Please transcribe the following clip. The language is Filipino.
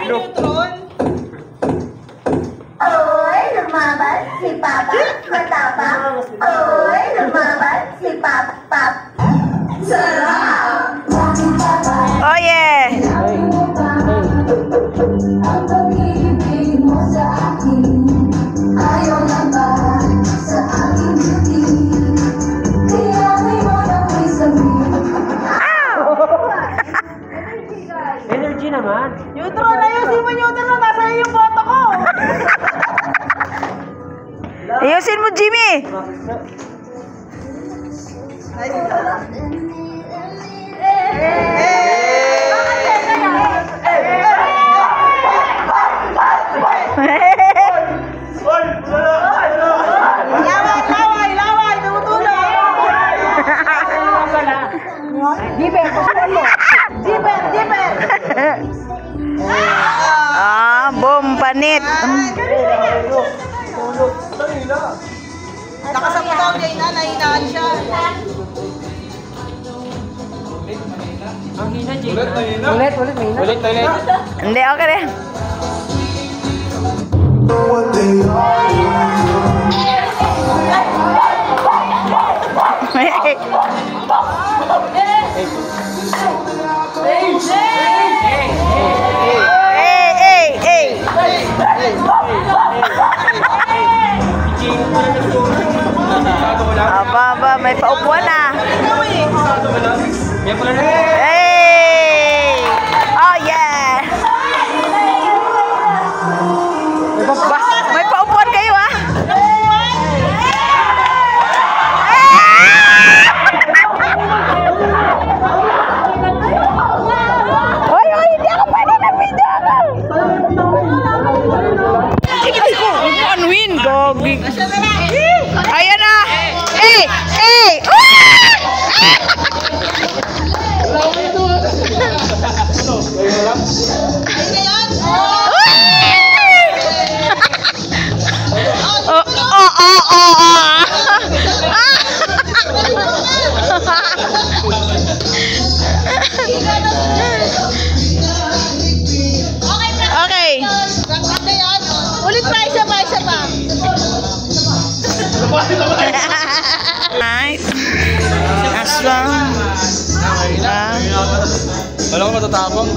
Neutron. Oy, lumaban si Papa, matapang. Oy, lumaban si Papa. Sarap! Oh yeah! Ang pag-ibig mo sa akin, ayaw lang ba sa aking beauty? Kaya may mo na may sabihin. Energy naman. Neutron, ayusin mo Neutron. Nasa iyo yung boto ko. Ayusin mo, Jimmy! Laway, tumutulong. Jiper, susunod mo. Jiper. Boom, panit. Nakasama daw niya ina, nahinaan siya. Ang hina, Jake. Ulit, mahina. Ulit. Hindi, okay rin. Aba, may paupuan na. Hey! Oh yeah! May paupuan kayo ah! Hoy, hindi ako pwede ng video ako! Ay ko, unwin, gogi. Ayan na! Eh! Okay. Ulit pa, isa pa. Nice. Aswang. Wala ko matatapang.